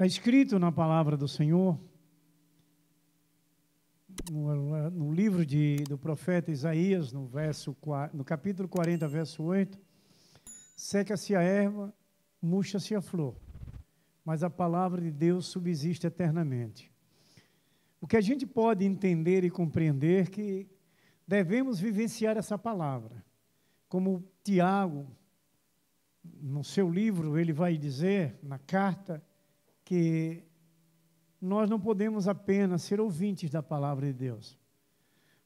Está escrito na palavra do Senhor, no livro do profeta Isaías, no capítulo 40, verso 8, seca-se a erva, murcha-se a flor, mas a palavra de Deus subsiste eternamente. O que a gente pode entender e compreender é que devemos vivenciar essa palavra. Como Tiago, no seu livro, ele vai dizer, na carta, que nós não podemos apenas ser ouvintes da palavra de Deus,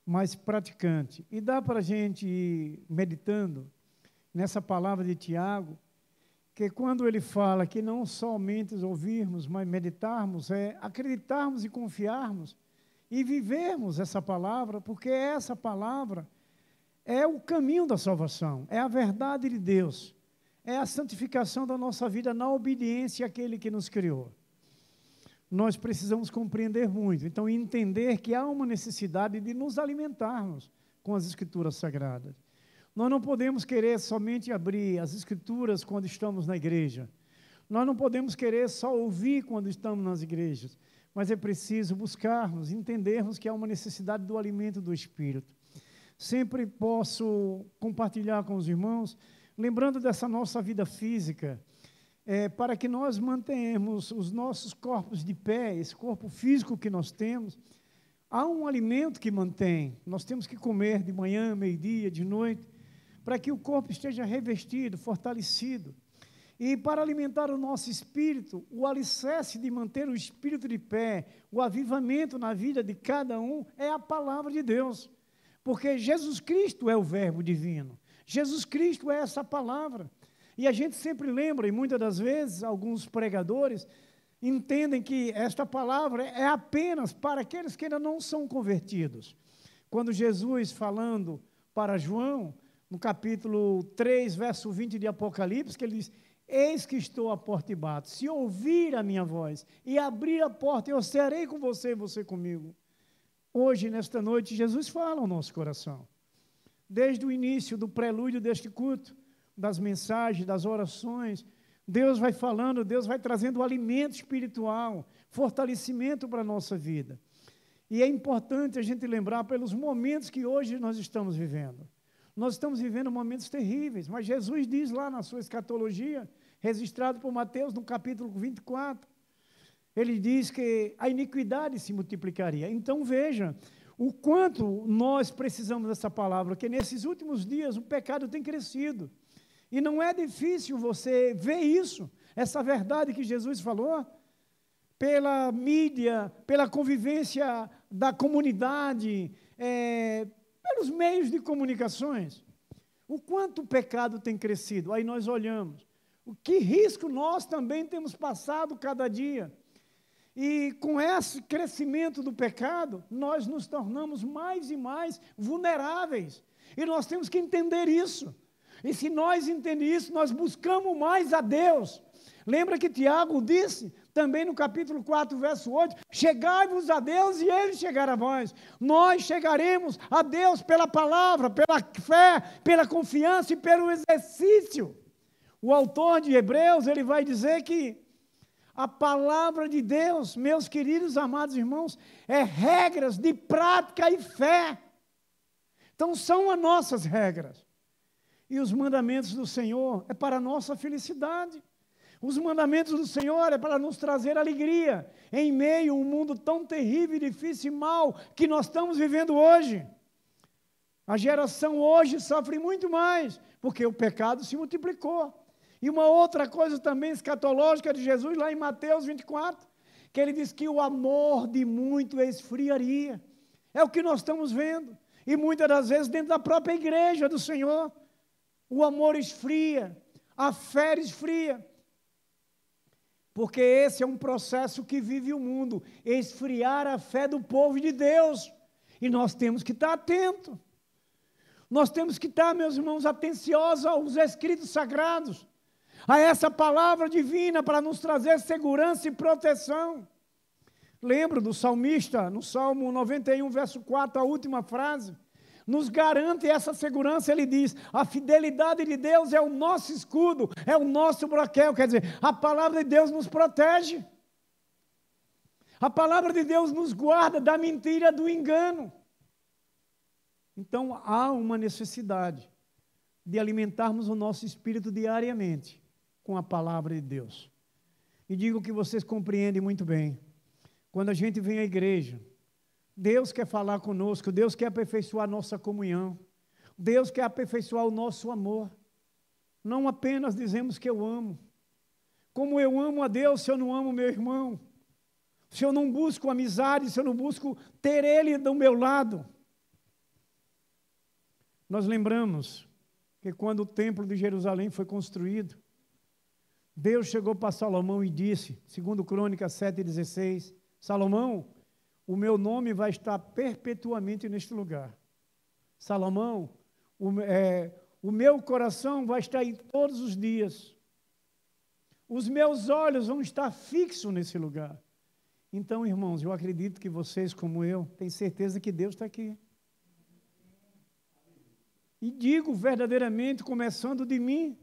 mas praticantes. E dá para a gente ir meditando nessa palavra de Tiago, que quando ele fala que não somente ouvirmos, mas meditarmos, é acreditarmos e confiarmos e vivermos essa palavra, porque essa palavra é o caminho da salvação, é a verdade de Deus, é a santificação da nossa vida na obediência àquele que nos criou. Nós precisamos compreender muito, então entender que há uma necessidade de nos alimentarmos com as Escrituras Sagradas. Nós não podemos querer somente abrir as Escrituras quando estamos na igreja. Nós não podemos querer só ouvir quando estamos nas igrejas, mas é preciso buscarmos, entendermos que há uma necessidade do alimento do Espírito. Sempre posso compartilhar com os irmãos, lembrando dessa nossa vida física, para que nós mantenhamos os nossos corpos de pé, esse corpo físico que nós temos, há um alimento que mantém. Nós temos que comer de manhã, meio-dia, de noite, para que o corpo esteja revestido, fortalecido. E para alimentar o nosso espírito, o alicerce de manter o espírito de pé, o avivamento na vida de cada um, é a palavra de Deus. Porque Jesus Cristo é o Verbo divino. Jesus Cristo é essa palavra. E a gente sempre lembra, e muitas das vezes, alguns pregadores entendem que esta palavra é apenas para aqueles que ainda não são convertidos. Quando Jesus, falando para João, no capítulo 3, verso 20 de Apocalipse, que ele diz: eis que estou à porta e bato, se ouvir a minha voz e abrir a porta, eu serei com você e você comigo. Hoje, nesta noite, Jesus fala ao nosso coração. Desde o início do prelúdio deste culto, das mensagens, das orações, Deus vai falando, Deus vai trazendo o alimento espiritual, fortalecimento para a nossa vida. E é importante a gente lembrar pelos momentos que hoje nós estamos vivendo. Nós estamos vivendo momentos terríveis, mas Jesus diz lá na sua escatologia, registrado por Mateus no capítulo 24, ele diz que a iniquidade se multiplicaria. Então veja o quanto nós precisamos dessa palavra, que nesses últimos dias o pecado tem crescido. E não é difícil você ver isso, essa verdade que Jesus falou, pela mídia, pela convivência da comunidade, pelos meios de comunicações. O quanto o pecado tem crescido. Aí nós olhamos. O que risco nós também temos passado cada dia. E com esse crescimento do pecado, nós nos tornamos mais e mais vulneráveis. E nós temos que entender isso. E se nós entendermos isso, nós buscamos mais a Deus. Lembra que Tiago disse, também no capítulo 4, verso 8, chegai-vos a Deus e Ele chegará a vós. Nós chegaremos a Deus pela palavra, pela fé, pela confiança e pelo exercício. O autor de Hebreus, ele vai dizer que a palavra de Deus, meus queridos amados irmãos, é regras de prática e fé. Então são as nossas regras. E os mandamentos do Senhor é para a nossa felicidade. Os mandamentos do Senhor é para nos trazer alegria em meio a um mundo tão terrível, difícil e mau que nós estamos vivendo hoje. A geração hoje sofre muito mais, porque o pecado se multiplicou. E uma outra coisa também escatológica de Jesus, lá em Mateus 24, que ele diz que o amor de muito esfriaria. É o que nós estamos vendo. E muitas das vezes dentro da própria igreja do Senhor, o amor esfria, a fé esfria. Porque esse é um processo que vive o mundo, esfriar a fé do povo de Deus. E nós temos que estar atentos. Nós temos que estar, meus irmãos, atenciosos aos escritos sagrados, a essa palavra divina para nos trazer segurança e proteção. Lembro do salmista, no Salmo 91, verso 4, a última frase, nos garante essa segurança. Ele diz, a fidelidade de Deus é o nosso escudo, é o nosso broquel, quer dizer, a palavra de Deus nos protege. A palavra de Deus nos guarda da mentira, do engano. Então, há uma necessidade de alimentarmos o nosso espírito diariamente com a palavra de Deus. E digo que vocês compreendem muito bem. Quando a gente vem à igreja, Deus quer falar conosco, Deus quer aperfeiçoar a nossa comunhão, Deus quer aperfeiçoar o nosso amor. Não apenas dizemos que eu amo. Como eu amo a Deus se eu não amo meu irmão? Se eu não busco amizade, se eu não busco ter Ele do meu lado? Nós lembramos que quando o templo de Jerusalém foi construído, Deus chegou para Salomão e disse, segundo Crônicas 7,16, Salomão, o meu nome vai estar perpetuamente neste lugar. Salomão, o meu coração vai estar aí todos os dias. Os meus olhos vão estar fixos nesse lugar. Então, irmãos, eu acredito que vocês, como eu, têm certeza que Deus está aqui. E digo verdadeiramente, começando de mim,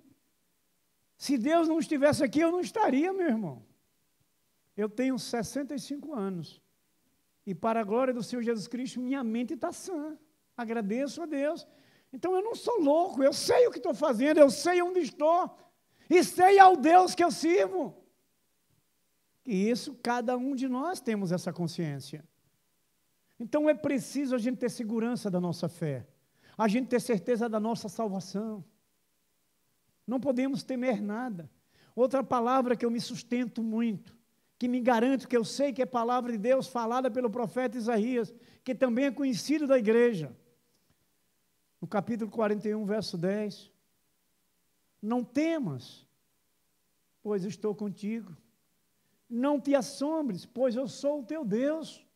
se Deus não estivesse aqui, eu não estaria, meu irmão. Eu tenho 65 anos. E para a glória do Senhor Jesus Cristo, minha mente está sã. Agradeço a Deus. Então eu não sou louco, eu sei o que estou fazendo, eu sei onde estou. E sei ao Deus que eu sirvo. E isso, cada um de nós temos essa consciência. Então é preciso a gente ter segurança da nossa fé. A gente ter certeza da nossa salvação. Não podemos temer nada. Outra palavra que eu me sustento muito, que me garanto que eu sei que é palavra de Deus falada pelo profeta Isaías, que também é conhecido da igreja. No capítulo 41, verso 10. Não temas, pois estou contigo. Não te assombres, pois eu sou o teu Deus.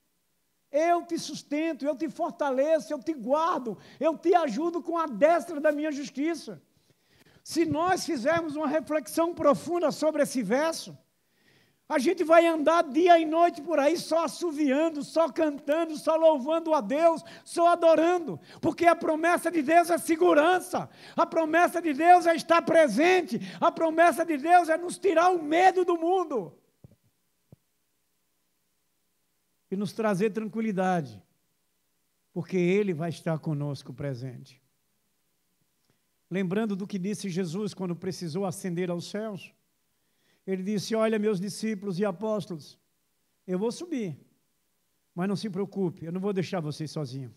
Eu te sustento, eu te fortaleço, eu te guardo, eu te ajudo com a destra da minha justiça. Se nós fizermos uma reflexão profunda sobre esse verso, a gente vai andar dia e noite por aí só assoviando, só cantando, só louvando a Deus, só adorando, porque a promessa de Deus é segurança, a promessa de Deus é estar presente, a promessa de Deus é nos tirar o medo do mundo e nos trazer tranquilidade, porque Ele vai estar conosco presente. Lembrando do que disse Jesus quando precisou ascender aos céus, Ele disse, olha, meus discípulos e apóstolos, eu vou subir, mas não se preocupe, eu não vou deixar vocês sozinhos.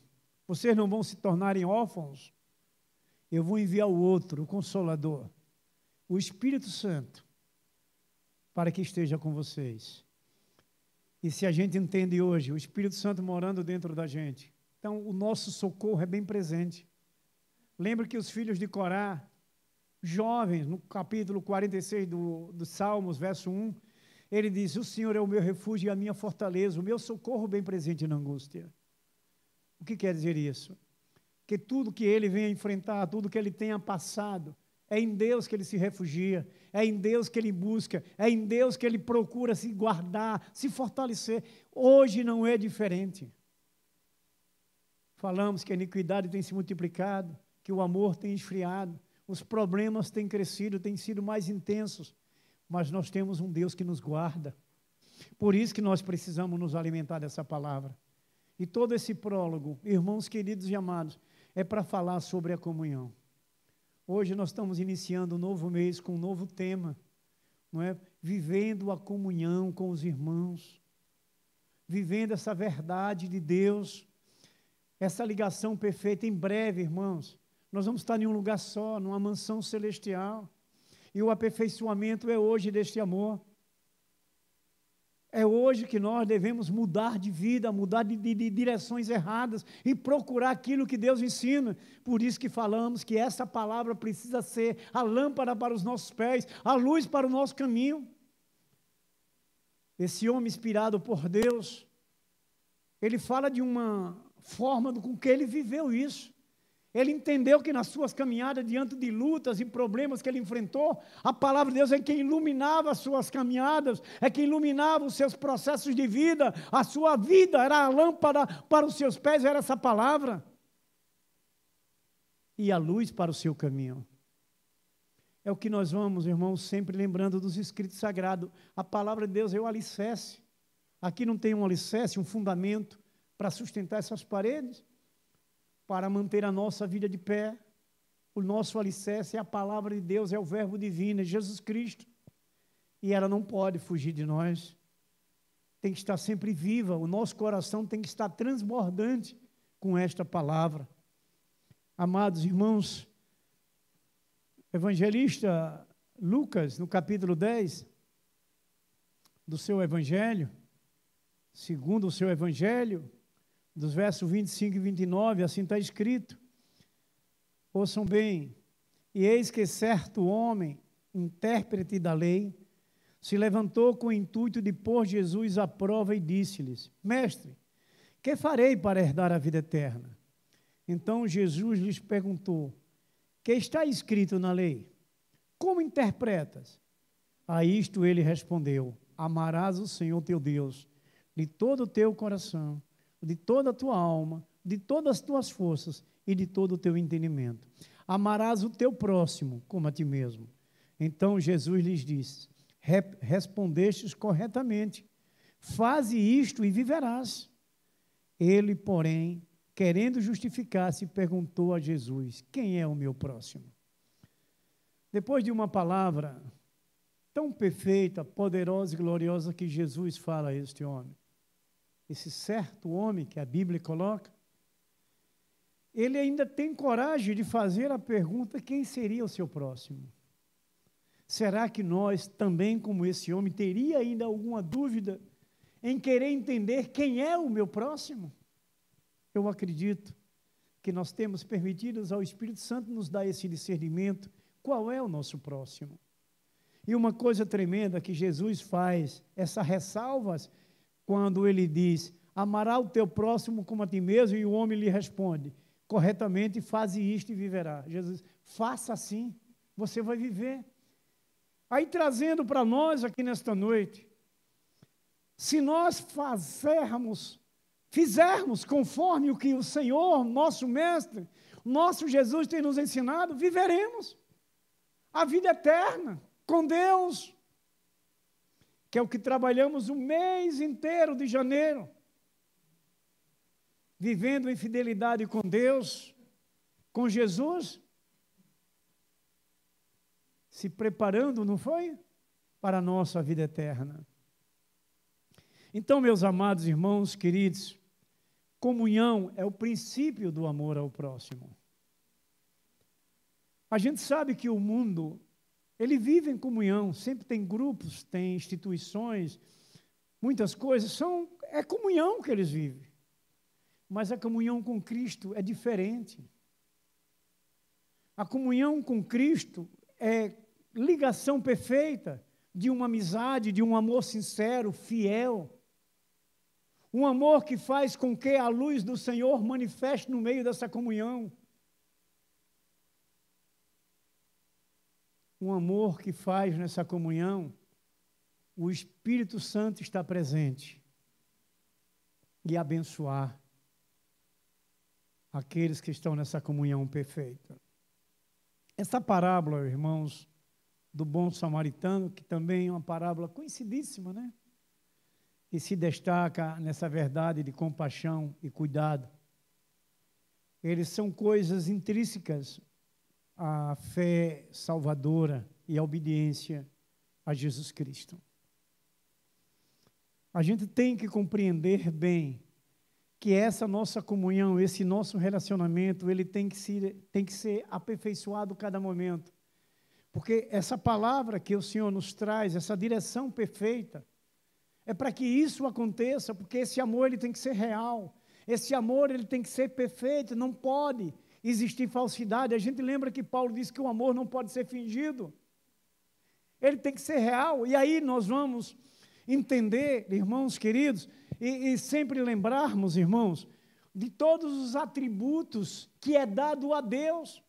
Vocês não vão se tornarem órfãos. Eu vou enviar o outro, o Consolador, o Espírito Santo, para que esteja com vocês. E se a gente entende hoje, o Espírito Santo morando dentro da gente, então o nosso socorro é bem presente. Lembra que os filhos de Corá, jovens, no capítulo 46 do Salmos, verso 1, ele diz, o Senhor é o meu refúgio e a minha fortaleza, o meu socorro bem presente na angústia. O que quer dizer isso? Que tudo que ele venha enfrentar, tudo que ele tenha passado, é em Deus que ele se refugia, é em Deus que ele busca, é em Deus que ele procura se guardar, se fortalecer. Hoje não é diferente. Falamos que a iniquidade tem se multiplicado, que o amor tem esfriado, os problemas têm crescido, têm sido mais intensos, mas nós temos um Deus que nos guarda. Por isso que nós precisamos nos alimentar dessa palavra. E todo esse prólogo, irmãos queridos e amados, é para falar sobre a comunhão. Hoje nós estamos iniciando um novo mês com um novo tema, não é? Vivendo a comunhão com os irmãos, vivendo essa verdade de Deus, essa ligação perfeita. Em breve, irmãos, nós vamos estar em um lugar só, numa mansão celestial. E o aperfeiçoamento é hoje deste amor. É hoje que nós devemos mudar de vida, mudar de direções erradas e procurar aquilo que Deus ensina. Por isso que falamos que essa palavra precisa ser a lâmpada para os nossos pés, a luz para o nosso caminho. Esse homem inspirado por Deus, ele fala de uma forma com que ele viveu isso. Ele entendeu que nas suas caminhadas, diante de lutas e problemas que ele enfrentou, a palavra de Deus é quem iluminava as suas caminhadas, é quem iluminava os seus processos de vida, a sua vida era a lâmpada para os seus pés, era essa palavra, e a luz para o seu caminho. É o que nós vamos, irmãos, sempre lembrando dos escritos sagrados. A palavra de Deus é o alicerce. Aqui não tem um alicerce, um fundamento para sustentar essas paredes, para manter a nossa vida de pé. O nosso alicerce é a palavra de Deus, é o verbo divino, é Jesus Cristo. E ela não pode fugir de nós. Tem que estar sempre viva, o nosso coração tem que estar transbordante com esta palavra. Amados irmãos, evangelista Lucas, no capítulo 10 do seu evangelho, segundo o seu evangelho, dos versos 25 e 29, assim está escrito. Ouçam bem: e eis que certo homem, intérprete da lei, se levantou com o intuito de pôr Jesus à prova e disse-lhes: Mestre, que farei para herdar a vida eterna? Então Jesus lhes perguntou: que está escrito na lei? Como interpretas? A isto ele respondeu: amarás o Senhor teu Deus de todo o teu coração, de toda a tua alma, de todas as tuas forças e de todo o teu entendimento. Amarás o teu próximo como a ti mesmo. Então Jesus lhes disse: respondestes corretamente, faze isto e viverás. Ele, porém, querendo justificar-se, perguntou a Jesus: quem é o meu próximo? Depois de uma palavra tão perfeita, poderosa e gloriosa que Jesus fala a este homem, esse certo homem que a Bíblia coloca, ele ainda tem coragem de fazer a pergunta: quem seria o seu próximo? Será que nós também, como esse homem, teria ainda alguma dúvida em querer entender quem é o meu próximo? Eu acredito que nós temos permitido ao Espírito Santo nos dar esse discernimento, qual é o nosso próximo. E uma coisa tremenda que Jesus faz, essas ressalvas, quando ele diz: amará o teu próximo como a ti mesmo, e o homem lhe responde: corretamente, faze isto e viverá. Jesus: faça assim, você vai viver. Aí trazendo para nós aqui nesta noite, se nós fizermos conforme o que o Senhor, nosso Mestre, nosso Jesus tem nos ensinado, viveremos a vida eterna com Deus, que é o que trabalhamos o mês inteiro de janeiro, vivendo em fidelidade com Deus, com Jesus, se preparando, não foi? Para a nossa vida eterna. Então, meus amados irmãos, queridos, comunhão é o princípio do amor ao próximo. A gente sabe que o mundo, ele vive em comunhão, sempre tem grupos, tem instituições, muitas coisas, é comunhão que eles vivem. Mas a comunhão com Cristo é diferente. A comunhão com Cristo é ligação perfeita de uma amizade, de um amor sincero, fiel. Um amor que faz com que a luz do Senhor manifeste no meio dessa comunhão. Um amor que faz nessa comunhão o Espírito Santo estar presente e abençoar aqueles que estão nessa comunhão perfeita. Essa parábola, irmãos, do bom samaritano, que também é uma parábola conhecidíssima, né? E se destaca nessa verdade de compaixão e cuidado. Eles são coisas intrínsecas à fé salvadora e à obediência a Jesus Cristo. A gente tem que compreender bem que essa nossa comunhão, esse nosso relacionamento, ele tem que ser aperfeiçoado cada momento. Porque essa palavra que o Senhor nos traz, essa direção perfeita, é para que isso aconteça, porque esse amor ele tem que ser real, esse amor ele tem que ser perfeito, não pode existir falsidade. A gente lembra que Paulo disse que o amor não pode ser fingido, ele tem que ser real, e aí nós vamos entender, irmãos queridos, e sempre lembrarmos, irmãos, de todos os atributos que é dado a Deus,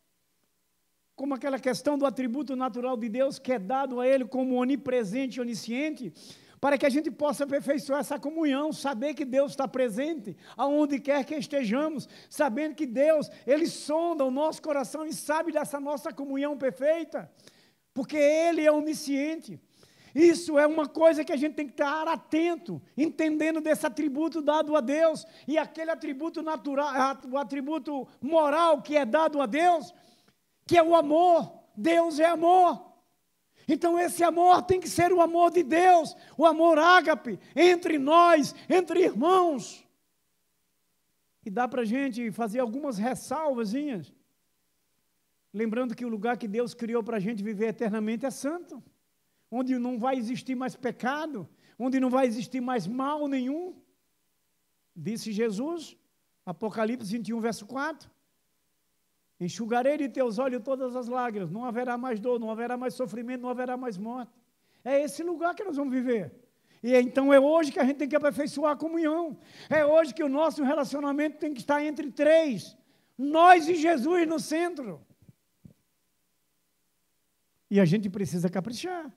como aquela questão do atributo natural de Deus, que é dado a Ele como onipresente e onisciente, para que a gente possa aperfeiçoar essa comunhão, saber que Deus está presente, aonde quer que estejamos, sabendo que Deus, Ele sonda o nosso coração e sabe dessa nossa comunhão perfeita, porque Ele é onisciente. Isso é uma coisa que a gente tem que estar atento, entendendo desse atributo dado a Deus, e aquele atributo natural, o atributo moral que é dado a Deus, que é o amor. Deus é amor. Então esse amor tem que ser o amor de Deus, o amor ágape, entre nós, entre irmãos. E dá para a gente fazer algumas ressalvazinhas, lembrando que o lugar que Deus criou para a gente viver eternamente é santo, onde não vai existir mais pecado, onde não vai existir mais mal nenhum. Disse Jesus, Apocalipse 21, verso 4, enxugarei de teus olhos todas as lágrimas, não haverá mais dor, não haverá mais sofrimento, não haverá mais morte. É esse lugar que nós vamos viver. E então é hoje que a gente tem que aperfeiçoar a comunhão. É hoje que o nosso relacionamento tem que estar entre três, nós e Jesus no centro. E a gente precisa caprichar.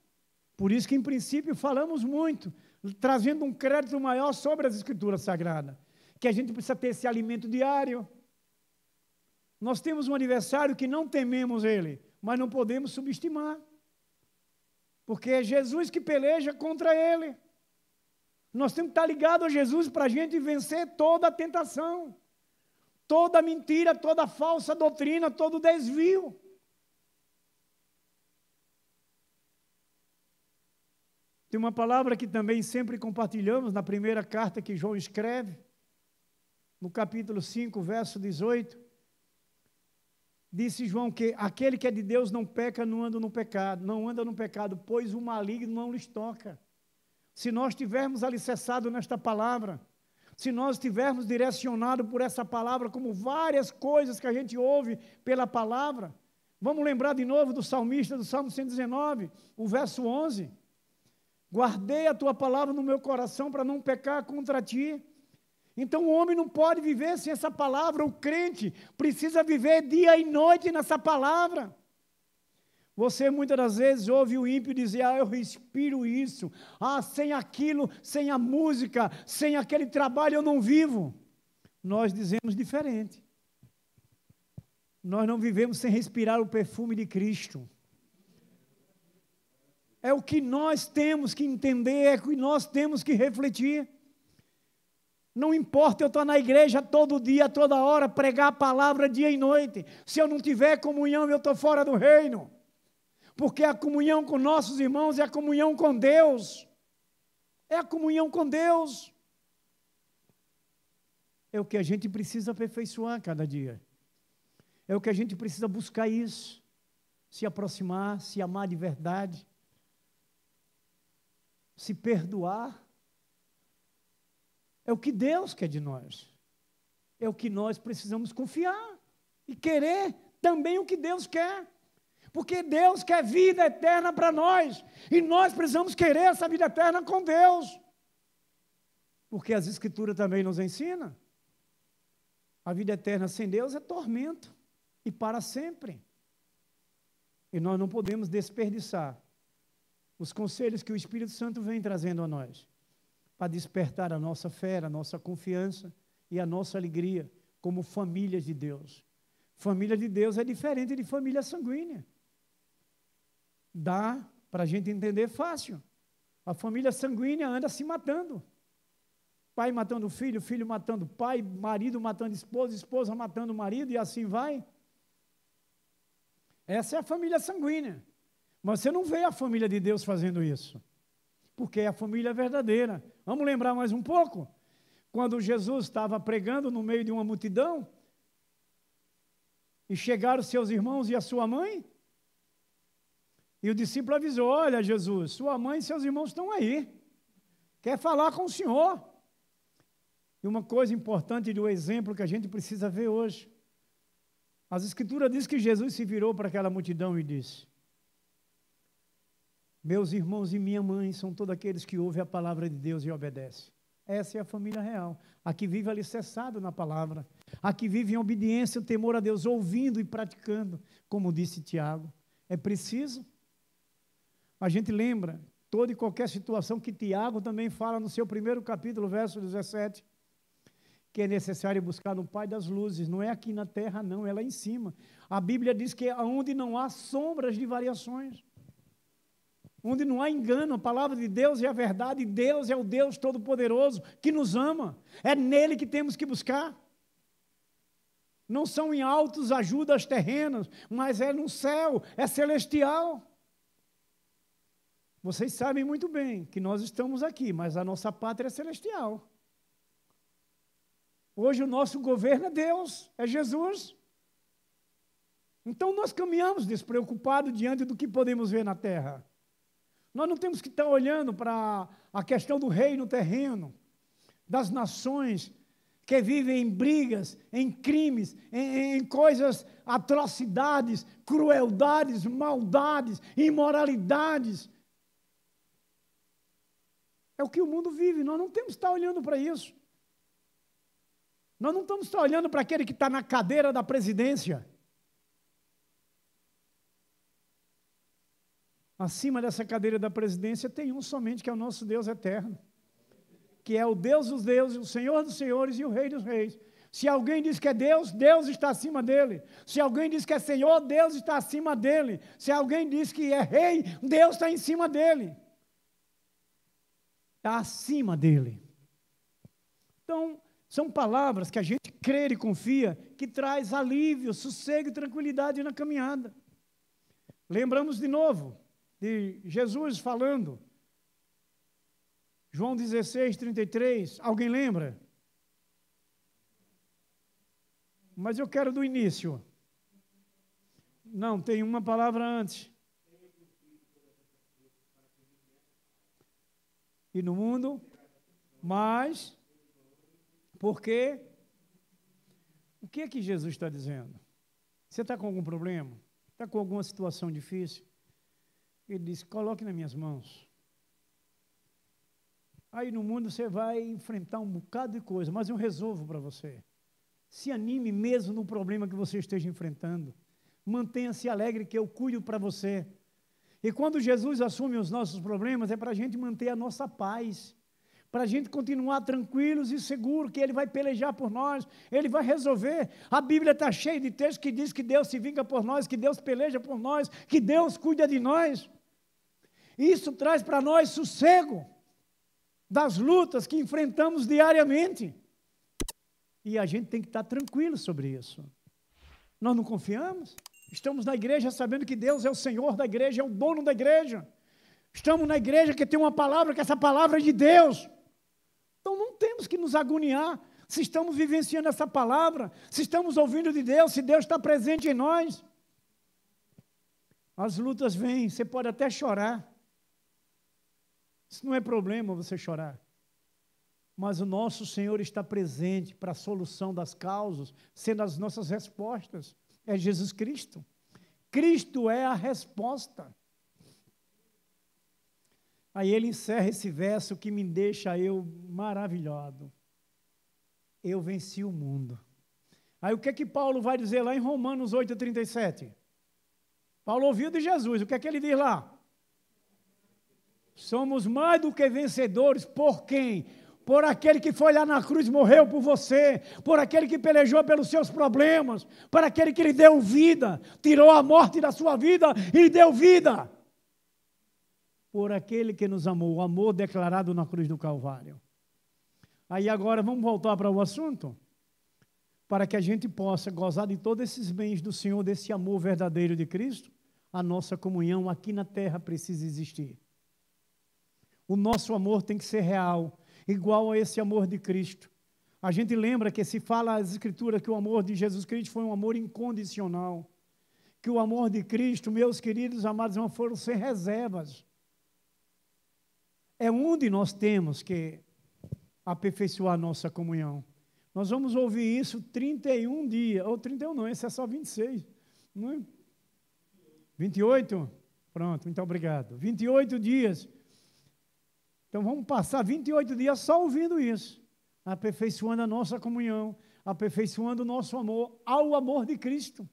Por isso que, em princípio, falamos muito, trazendo um crédito maior sobre as Escrituras Sagradas, que a gente precisa ter esse alimento diário. Nós temos um adversário que não tememos ele, mas não podemos subestimar, porque é Jesus que peleja contra ele. Nós temos que estar ligados a Jesus para a gente vencer toda a tentação, toda mentira, toda falsa doutrina, todo desvio. Tem uma palavra que também sempre compartilhamos na primeira carta que João escreve, no capítulo 5, verso 18. Disse João que aquele que é de Deus não peca, não anda no pecado, pois o maligno não lhes toca. Se nós estivermos alicerçados nesta palavra, se nós estivermos direcionados por essa palavra, como várias coisas que a gente ouve pela palavra, vamos lembrar de novo do salmista, do Salmo 119, o verso 11, guardei a tua palavra no meu coração para não pecar contra ti. Então o homem não pode viver sem essa palavra, o crente precisa viver dia e noite nessa palavra. Você muitas das vezes ouve o ímpio dizer, eu respiro isso, sem aquilo, sem a música, sem aquele trabalho eu não vivo. Nós dizemos diferente. Nós não vivemos sem respirar o perfume de Cristo. É o que nós temos que entender, é o que nós temos que refletir. Não importa eu estar na igreja todo dia, toda hora, pregar a palavra dia e noite. Se eu não tiver comunhão, eu estou fora do reino. Porque a comunhão com nossos irmãos é a comunhão com Deus. É a comunhão com Deus. É o que a gente precisa aperfeiçoar cada dia. É o que a gente precisa buscar isso. Se aproximar, se amar de verdade. Se perdoar. É o que Deus quer de nós. É o que nós precisamos confiar e querer também o que Deus quer. Porque Deus quer vida eterna para nós. E nós precisamos querer essa vida eterna com Deus. Porque as Escrituras também nos ensinam. A vida eterna sem Deus é tormento. E para sempre. E nós não podemos desperdiçar os conselhos que o Espírito Santo vem trazendo a nós, para despertar a nossa fé, a nossa confiança e a nossa alegria como família de Deus. Família de Deus é diferente de família sanguínea. Dá para a gente entender fácil. A família sanguínea anda se matando. Pai matando filho, filho matando pai, marido matando esposa, esposa matando marido e assim vai. Essa é a família sanguínea. Mas você não vê a família de Deus fazendo isso. Porque é a família verdadeira. Vamos lembrar mais um pouco? Quando Jesus estava pregando no meio de uma multidão, e chegaram seus irmãos e a sua mãe, e o discípulo avisou, olha Jesus, sua mãe e seus irmãos estão aí, quer falar com o Senhor. E uma coisa importante do exemplo que a gente precisa ver hoje, as Escrituras dizem que Jesus se virou para aquela multidão e disse, meus irmãos e minha mãe são todos aqueles que ouvem a palavra de Deus e obedecem. Essa é a família real, a que vive alicerçado na palavra, a que vive em obediência, o temor a Deus, ouvindo e praticando, como disse Tiago. É preciso. A gente lembra toda e qualquer situação que Tiago também fala no seu primeiro capítulo, verso 17, que é necessário buscar no Pai das luzes, não é aqui na terra não, é lá em cima. A Bíblia diz que é onde não há sombras de variações. onde não há engano. A palavra de Deus é a verdade, e Deus é o Deus Todo-Poderoso que nos ama. É nele que temos que buscar. Não são em altos ajudas terrenas, mas é no céu, é celestial. Vocês sabem muito bem que nós estamos aqui, mas a nossa pátria é celestial. Hoje o nosso governo é Deus, é Jesus. Então nós caminhamos despreocupados diante do que podemos ver na terra. Nós não temos que estar olhando para a questão do reino terreno, das nações que vivem em brigas, em crimes, em coisas, atrocidades, crueldades, maldades, imoralidades. É o que o mundo vive, nós não temos que estar olhando para isso. Nós não estamos que estar olhando para aquele que está na cadeira da presidência. Acima dessa cadeira da presidência tem um somente, que é o nosso Deus eterno, que é o Deus dos deuses, o Senhor dos senhores e o Rei dos reis. Se alguém diz que é Deus, Deus está acima dele. Se alguém diz que é Senhor, Deus está acima dele. Se alguém diz que é Rei, Deus está em cima dele. Está acima dele. Então, são palavras que a gente crê e confia, que traz alívio, sossego e tranquilidade na caminhada. Lembramos de novo de Jesus falando, João 16, 33, alguém lembra? Mas eu quero do início. Não, tem uma palavra antes. E no mundo, mas, por quê? O que é que Jesus está dizendo? Você está com algum problema? Está com alguma situação difícil? Ele diz, coloque nas minhas mãos. Aí no mundo você vai enfrentar um bocado de coisa, mas eu resolvo para você. Se anime mesmo no problema que você esteja enfrentando. Mantenha-se alegre que eu cuido para você. E quando Jesus assume os nossos problemas, é para a gente manter a nossa paz, para a gente continuar tranquilos e seguros, que Ele vai pelejar por nós, Ele vai resolver. A Bíblia está cheia de textos que diz que Deus se vinga por nós, que Deus peleja por nós, que Deus cuida de nós. Isso traz para nós sossego das lutas que enfrentamos diariamente. E a gente tem que estar tranquilo sobre isso. Nós não confiamos? Estamos na igreja sabendo que Deus é o Senhor da igreja, é o dono da igreja. Estamos na igreja que tem uma palavra, que essa palavra é de Deus. Então não temos que nos agoniar se estamos vivenciando essa palavra, se estamos ouvindo de Deus, se Deus está presente em nós. As lutas vêm, você pode até chorar. Isso não é problema você chorar. Mas o nosso Senhor está presente para a solução das causas, sendo as nossas respostas. É Jesus Cristo. Cristo é a resposta. Aí ele encerra esse verso que me deixa eu maravilhado. Eu venci o mundo. Aí o que é que Paulo vai dizer lá em Romanos 8:37? Paulo ouviu de Jesus, o que é que ele diz lá? Somos mais do que vencedores, por quem? Por aquele que foi lá na cruz, morreu por você, por aquele que pelejou pelos seus problemas, por aquele que lhe deu vida, tirou a morte da sua vida e lhe deu vida. Por aquele que nos amou, o amor declarado na cruz do Calvário. Aí agora vamos voltar para o assunto, para que a gente possa gozar de todos esses bens do Senhor, desse amor verdadeiro de Cristo. A nossa comunhão aqui na terra precisa existir. O nosso amor tem que ser real, igual a esse amor de Cristo. A gente lembra que se fala as Escrituras que o amor de Jesus Cristo foi um amor incondicional, que o amor de Cristo, meus queridos amados, não foram sem reservas. É onde nós temos que aperfeiçoar a nossa comunhão. Nós vamos ouvir isso 31 dias, ou 31 não, esse é só 26, não é? 28? Pronto, muito obrigado. 28 dias. Então vamos passar 28 dias só ouvindo isso, aperfeiçoando a nossa comunhão, aperfeiçoando o nosso amor ao amor de Cristo.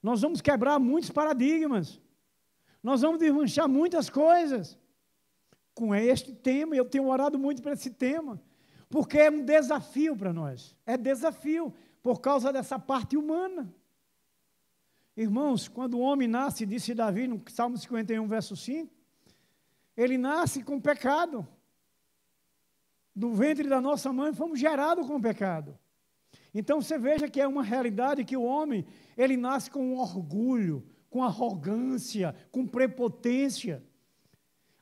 Nós vamos quebrar muitos paradigmas, nós vamos desmanchar muitas coisas com este tema, e eu tenho orado muito para esse tema, porque é um desafio para nós, é desafio por causa dessa parte humana. Irmãos, quando o homem nasce, disse Davi no Salmo 51, verso 5, ele nasce com pecado. Do ventre da nossa mãe fomos gerados com pecado. Então você veja que é uma realidade que o homem, ele nasce com orgulho, com arrogância, com prepotência.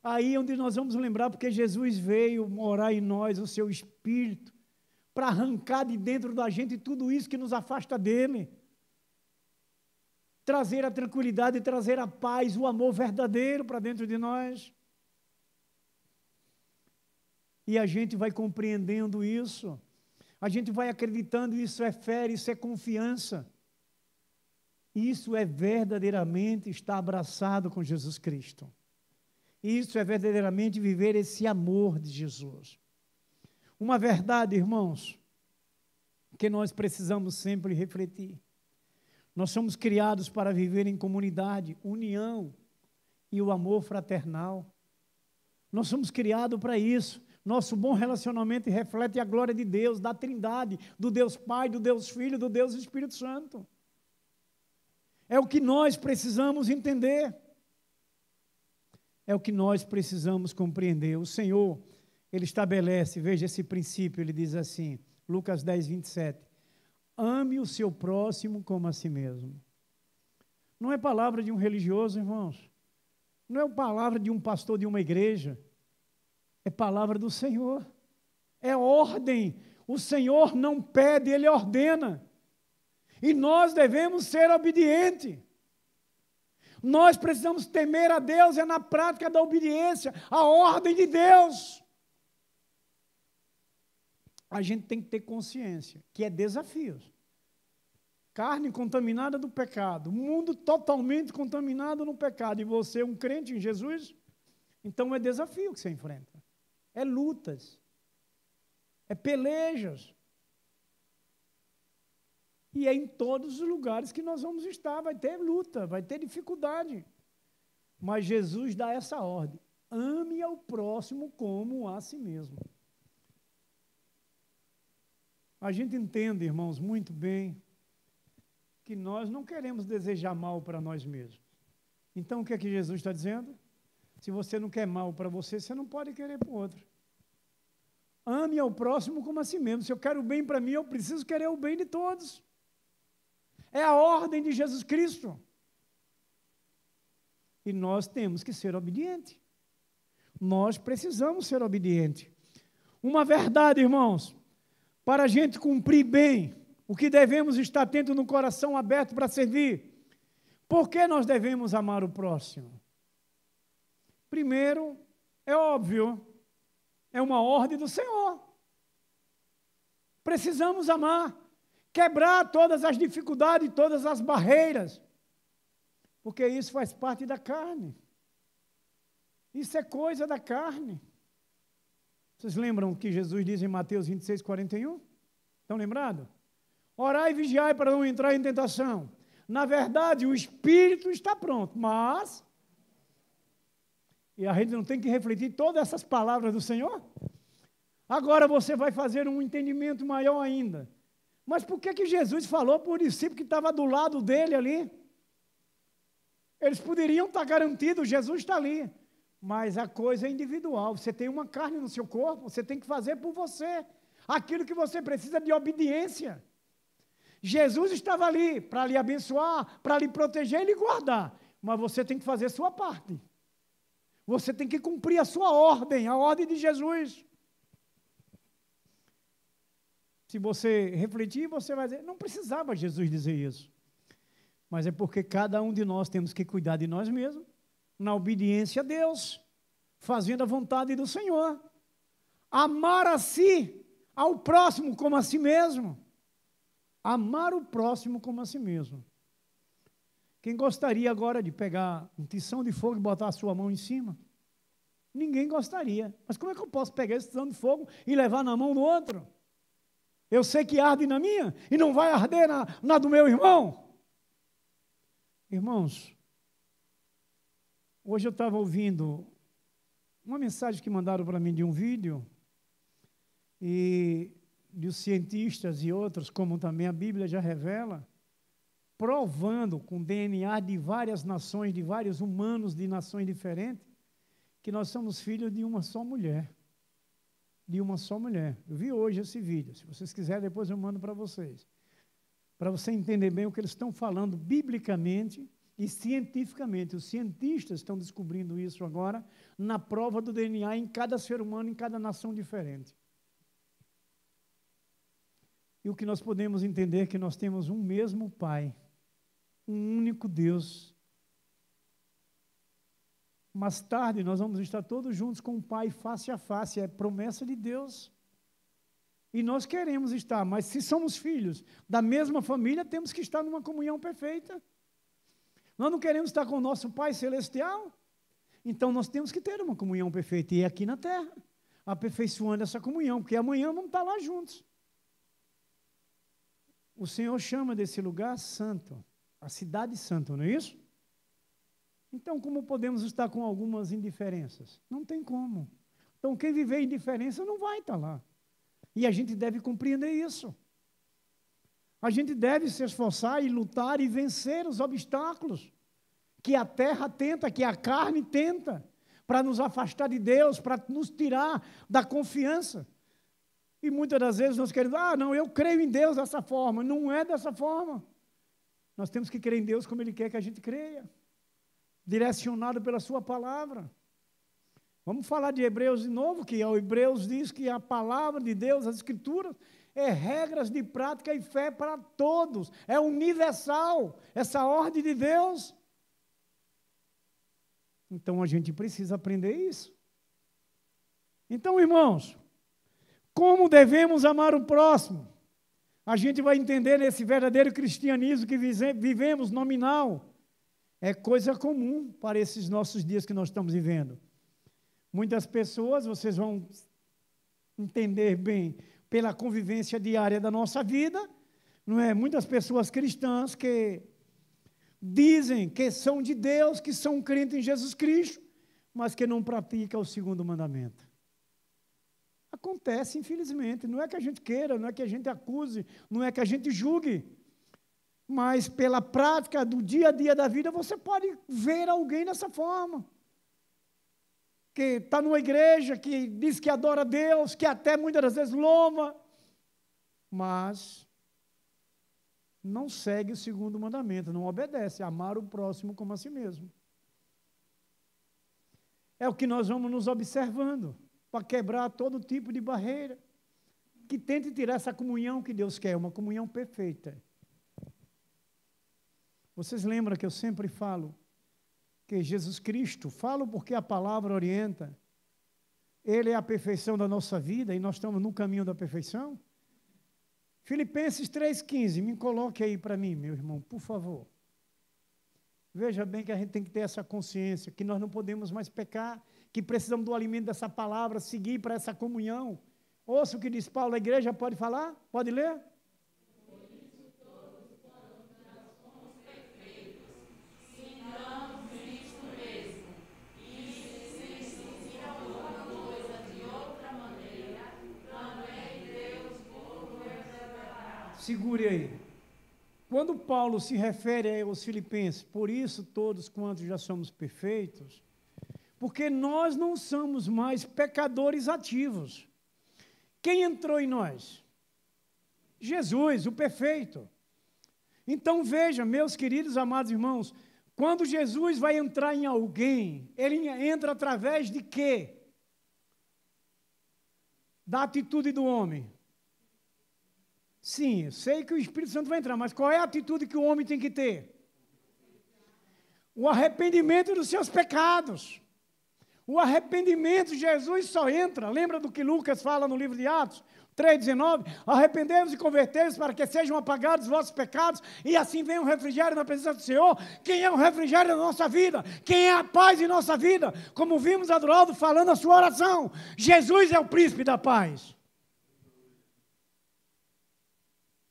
Aí onde nós vamos lembrar, porque Jesus veio morar em nós, o seu Espírito, para arrancar de dentro da gente tudo isso que nos afasta dele. Trazer a tranquilidade, trazer a paz, o amor verdadeiro para dentro de nós. E a gente vai compreendendo isso. A gente vai acreditando, isso é fé, isso é confiança. Isso é verdadeiramente estar abraçado com Jesus Cristo. Isso é verdadeiramente viver esse amor de Jesus. Uma verdade, irmãos, que nós precisamos sempre refletir. Nós somos criados para viver em comunidade, união e o amor fraternal. Nós somos criados para isso. Nosso bom relacionamento reflete a glória de Deus, da Trindade, do Deus Pai, do Deus Filho, do Deus Espírito Santo. É o que nós precisamos entender. É o que nós precisamos compreender. O Senhor, Ele estabelece, veja esse princípio, Ele diz assim, Lucas 10, 27. Ame o seu próximo como a si mesmo. Não é palavra de um religioso, irmãos. Não é palavra de um pastor de uma igreja. É palavra do Senhor. É ordem. O Senhor não pede, Ele ordena. E nós devemos ser obedientes. Nós precisamos temer a Deus, é na prática da obediência, a ordem de Deus. A gente tem que ter consciência, que é desafios. Carne contaminada do pecado, mundo totalmente contaminado no pecado, e você, um crente em Jesus, então é desafio que você enfrenta. É lutas, é pelejas. E é em todos os lugares que nós vamos estar, vai ter luta, vai ter dificuldade. Mas Jesus dá essa ordem, ame ao próximo como a si mesmo. A gente entende, irmãos, muito bem, que nós não queremos desejar mal para nós mesmos. Então, o que é que Jesus está dizendo? Se você não quer mal para você, você não pode querer para o outro. Ame ao próximo como a si mesmo. Se eu quero o bem para mim, eu preciso querer o bem de todos. É a ordem de Jesus Cristo. E nós temos que ser obedientes. Nós precisamos ser obedientes. Uma verdade, irmãos, para a gente cumprir bem, o que devemos estar atento no coração aberto para servir. Por que nós devemos amar o próximo? Primeiro, é óbvio, é uma ordem do Senhor. Precisamos amar, quebrar todas as dificuldades, todas as barreiras, porque isso faz parte da carne. Isso é coisa da carne. Vocês lembram o que Jesus diz em Mateus 26, 41? Estão lembrados? Orai e vigiai para não entrar em tentação. Na verdade, o espírito está pronto, mas... E a gente não tem que refletir todas essas palavras do Senhor? Agora você vai fazer um entendimento maior ainda. Mas por que Jesus falou para o discípulo que estava do lado dele ali? Eles poderiam estar garantidos, Jesus está ali. Mas a coisa é individual. Você tem uma carne no seu corpo, você tem que fazer por você. Aquilo que você precisa de obediência. Jesus estava ali para lhe abençoar, para lhe proteger e lhe guardar. Mas você tem que fazer a sua parte. Você tem que cumprir a sua ordem, a ordem de Jesus. Se você refletir, você vai dizer, não precisava Jesus dizer isso. Mas é porque cada um de nós temos que cuidar de nós mesmos, na obediência a Deus, fazendo a vontade do Senhor. Amar a si, ao próximo como a si mesmo. Amar o próximo como a si mesmo. Quem gostaria agora de pegar um tição de fogo e botar a sua mão em cima? Ninguém gostaria. Mas como é que eu posso pegar esse tição de fogo e levar na mão do outro? Eu sei que arde na minha e não vai arder na do meu irmão. Irmãos, hoje eu estava ouvindo uma mensagem que mandaram para mim de um vídeo, e de os cientistas e outros, como também a Bíblia já revela, provando com DNA de várias nações, de vários humanos de nações diferentes, que nós somos filhos de uma só mulher. De uma só mulher. Eu vi hoje esse vídeo. Se vocês quiserem, depois eu mando para vocês. Para você entender bem o que eles estão falando biblicamente e cientificamente. Os cientistas estão descobrindo isso agora na prova do DNA em cada ser humano, em cada nação diferente. E o que nós podemos entender é que nós temos um mesmo Pai, um único Deus. Mais tarde nós vamos estar todos juntos com o Pai face a face, é promessa de Deus. E nós queremos estar, mas se somos filhos da mesma família, temos que estar numa comunhão perfeita. Nós não queremos estar com o nosso Pai Celestial, então nós temos que ter uma comunhão perfeita, e é aqui na terra, aperfeiçoando essa comunhão, porque amanhã vamos estar lá juntos. O Senhor chama desse lugar santo, a cidade santa, não é isso? Então, como podemos estar com algumas indiferenças? Não tem como. Então, quem viver indiferença não vai estar lá. E a gente deve compreender isso. A gente deve se esforçar e lutar e vencer os obstáculos que a terra tenta, que a carne tenta, para nos afastar de Deus, para nos tirar da confiança. E muitas das vezes nós queremos, não, eu creio em Deus dessa forma. Não é dessa forma. Nós temos que crer em Deus como Ele quer que a gente creia, direcionado pela sua palavra. Vamos falar de Hebreus de novo, que o Hebreus diz que a palavra de Deus, as Escrituras, é regras de prática e fé para todos, é universal, essa ordem de Deus. Então, a gente precisa aprender isso. Então, irmãos, como devemos amar o próximo? A gente vai entender nesse verdadeiro cristianismo que vivemos, nominal. É coisa comum para esses nossos dias que nós estamos vivendo. Muitas pessoas, vocês vão entender bem, pela convivência diária da nossa vida, não é? Muitas pessoas cristãs que dizem que são de Deus, que são crentes em Jesus Cristo, mas que não praticam o segundo mandamento. Acontece, infelizmente, não é que a gente queira, não é que a gente acuse, não é que a gente julgue, mas pela prática do dia a dia da vida, você pode ver alguém dessa forma, que está numa igreja, que diz que adora a Deus, que até muitas das vezes louva, mas não segue o segundo mandamento, não obedece, amar o próximo como a si mesmo. É o que nós vamos nos observando, para quebrar todo tipo de barreira, que tente tirar essa comunhão que Deus quer, uma comunhão perfeita. Vocês lembram que eu sempre falo que Jesus Cristo, falo porque a palavra orienta, Ele é a perfeição da nossa vida e nós estamos no caminho da perfeição? Filipenses 3,15, me coloque aí para mim, meu irmão, por favor. Veja bem que a gente tem que ter essa consciência, que nós não podemos mais pecar, que precisamos do alimento dessa palavra, seguir para essa comunhão. Ouça o que diz Paulo, a igreja pode falar? Pode ler? Segure aí. Quando Paulo se refere aos filipenses, por isso todos quantos já somos perfeitos, porque nós não somos mais pecadores ativos. Quem entrou em nós? Jesus, o perfeito. Então veja, meus queridos amados irmãos, quando Jesus vai entrar em alguém, ele entra através de quê? Da atitude do homem. Sim, eu sei que o Espírito Santo vai entrar, mas qual é a atitude que o homem tem que ter? O arrependimento dos seus pecados. O arrependimento, Jesus só entra, lembra do que Lucas fala no livro de Atos 3,19? Arrependei-vos e convertei-vos para que sejam apagados os vossos pecados e assim venha o refrigério na presença do Senhor. Quem é o refrigério da nossa vida? Quem é a paz em nossa vida? Como vimos Adroaldo falando a sua oração, Jesus é o príncipe da paz.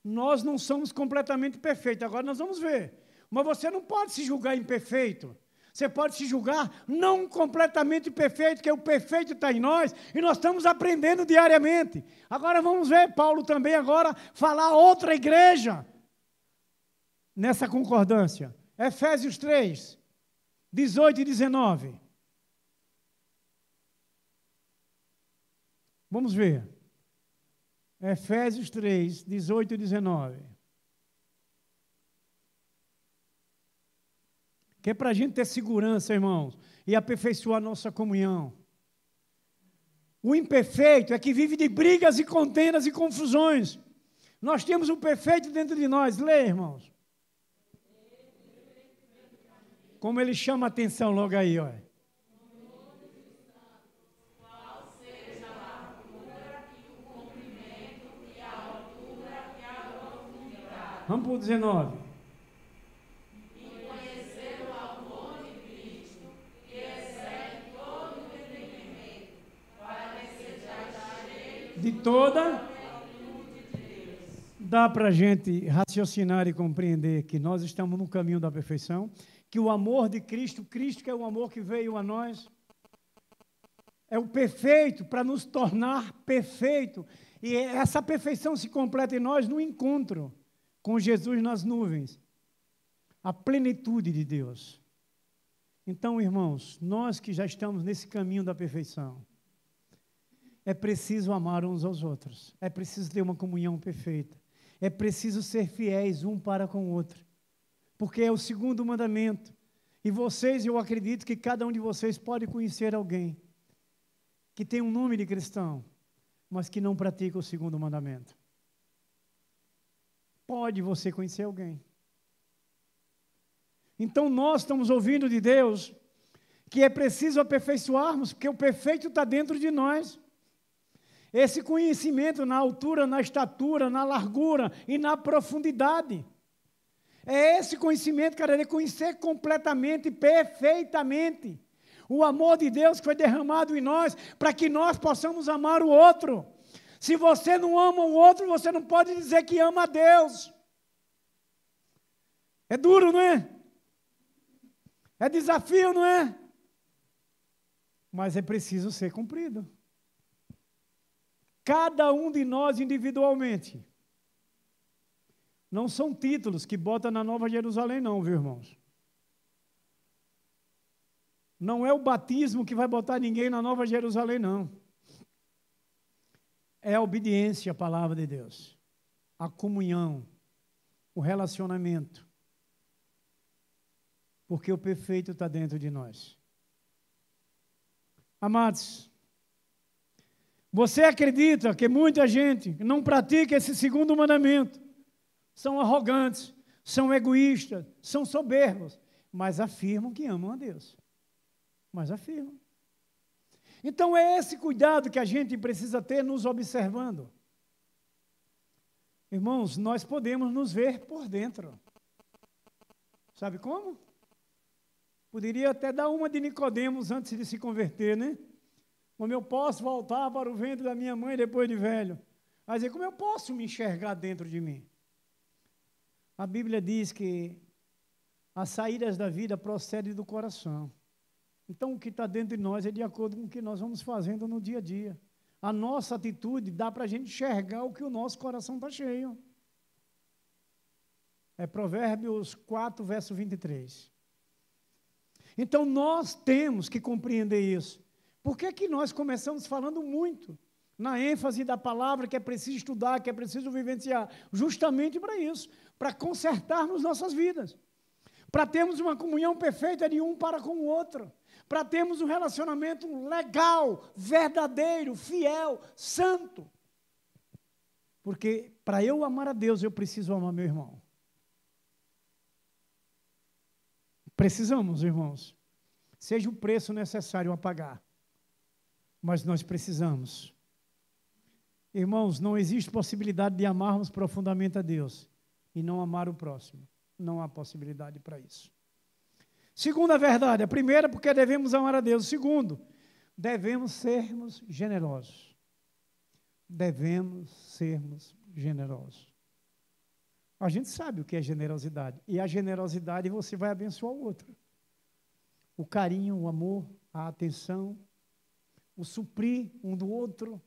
Nós não somos completamente perfeitos, agora nós vamos ver. Mas você não pode se julgar imperfeito. Você pode se julgar não completamente perfeito, porque o perfeito está em nós, e nós estamos aprendendo diariamente. Agora vamos ver Paulo também agora falar a outra igreja. nessa concordância. Efésios 3, 18 e 19. Vamos ver. Efésios 3, 18 e 19. Que é para a gente ter segurança, irmãos, e aperfeiçoar a nossa comunhão. O imperfeito é que vive de brigas e contendas e confusões. Nós temos o perfeito dentro de nós. Lê, irmãos. Como ele chama a atenção logo aí, olha. Vamos para o 19. E conhecer o amor de Cristo, que excede todo o entendimento, para que sejais cheios De toda. de Deus. Dá para a gente raciocinar e compreender que nós estamos no caminho da perfeição, que o amor de Cristo, Cristo que é o amor que veio a nós, é o perfeito para nos tornar perfeito. E essa perfeição se completa em nós no encontro com Jesus nas nuvens, a plenitude de Deus. Então, irmãos, nós que já estamos nesse caminho da perfeição, é preciso amar uns aos outros, é preciso ter uma comunhão perfeita, é preciso ser fiéis um para com o outro, porque é o segundo mandamento. E vocês, eu acredito que cada um de vocês pode conhecer alguém que tem um nome de cristão, mas que não pratica o segundo mandamento. Pode você conhecer alguém. Então nós estamos ouvindo de Deus que é preciso aperfeiçoarmos, porque o perfeito está dentro de nós. Esse conhecimento na altura, na estatura, na largura e na profundidade. É esse conhecimento, cara, de conhecer completamente, perfeitamente o amor de Deus que foi derramado em nós, para que nós possamos amar o outro. Se você não ama o outro, você não pode dizer que ama a Deus. É duro, não é? É desafio, não é? Mas é preciso ser cumprido. Cada um de nós individualmente. Não são títulos que bota na Nova Jerusalém, não, viu, irmãos? Não é o batismo que vai botar ninguém na Nova Jerusalém, não. É a obediência à palavra de Deus, a comunhão, o relacionamento. Porque o perfeito está dentro de nós. Amados, você acredita que muita gente não pratica esse segundo mandamento? São arrogantes, são egoístas, são soberbos, mas afirmam que amam a Deus. Mas afirmam. Então é esse cuidado que a gente precisa ter nos observando. Irmãos, nós podemos nos ver por dentro. Sabe como? Poderia até dar uma de Nicodemos antes de se converter, né? Como eu posso voltar para o ventre da minha mãe depois de velho? Mas como eu posso me enxergar dentro de mim? A Bíblia diz que as saídas da vida procedem do coração. Então, o que está dentro de nós é de acordo com o que nós vamos fazendo no dia a dia. A nossa atitude dá para a gente enxergar o que o nosso coração está cheio. É Provérbios 4, verso 23. Então, nós temos que compreender isso. Por que que nós começamos falando muito na ênfase da palavra que é preciso estudar, que é preciso vivenciar? Justamente para isso, para consertarmos nossas vidas. Para termos uma comunhão perfeita de um para com o outro. Para termos um relacionamento legal, verdadeiro, fiel, santo. Porque para eu amar a Deus, eu preciso amar meu irmão. Precisamos, irmãos. Seja o preço necessário a pagar. Mas nós precisamos. Irmãos, não existe possibilidade de amarmos profundamente a Deus e não amar o próximo. Não há possibilidade para isso. Segunda verdade, a primeira, porque devemos amar a Deus. Segundo, devemos sermos generosos. Devemos sermos generosos. A gente sabe o que é generosidade. E a generosidade você vai abençoar o outro. O carinho, o amor, a atenção, o suprir um do outro.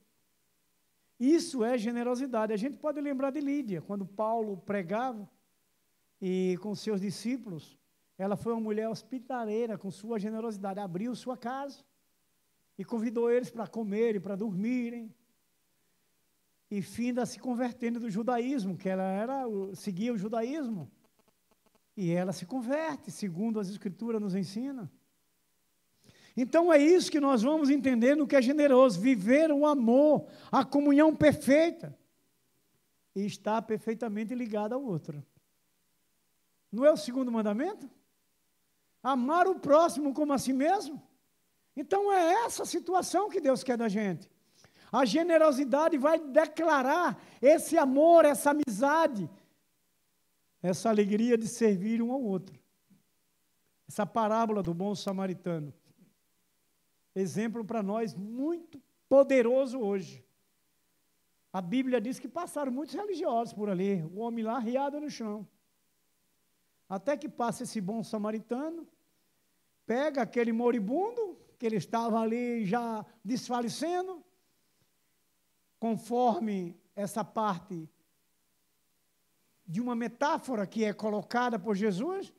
Isso é generosidade. A gente pode lembrar de Lídia, quando Paulo pregava, e com seus discípulos, ela foi uma mulher hospitaleira, com sua generosidade, abriu sua casa e convidou eles para comerem, para dormirem. E finda se convertendo do judaísmo, que ela seguia o judaísmo. E ela se converte, segundo as Escrituras nos ensinam. Então é isso que nós vamos entender no que é generoso, viver o amor, a comunhão perfeita, e estar perfeitamente ligado ao outro. Não é o segundo mandamento? Amar o próximo como a si mesmo? Então é essa situação que Deus quer da gente. A generosidade vai declarar esse amor, essa amizade, essa alegria de servir um ao outro. Essa parábola do bom samaritano. Exemplo para nós muito poderoso hoje. A Bíblia diz que passaram muitos religiosos por ali, o homem lá riado no chão. Até que passa esse bom samaritano, pega aquele moribundo, que ele estava ali já desfalecendo, conforme essa parte de uma metáfora que é colocada por Jesus,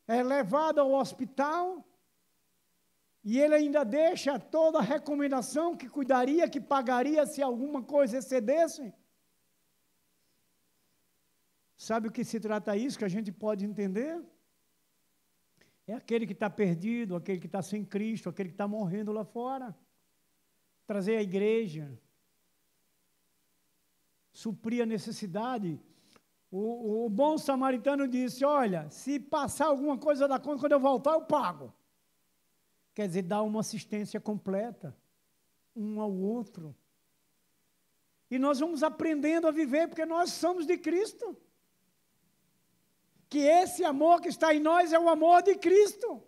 é levado ao hospital, e ele ainda deixa toda a recomendação que cuidaria, que pagaria se alguma coisa excedesse. Sabe o que se trata isso, que a gente pode entender? É aquele que está perdido, aquele que está sem Cristo, aquele que está morrendo lá fora. Trazer a igreja, suprir a necessidade. O bom samaritano disse, olha, se passar alguma coisa da conta, quando eu voltar, eu pago. Quer dizer, dar uma assistência completa, um ao outro. E nós vamos aprendendo a viver, porque nós somos de Cristo. Que esse amor que está em nós é o amor de Cristo.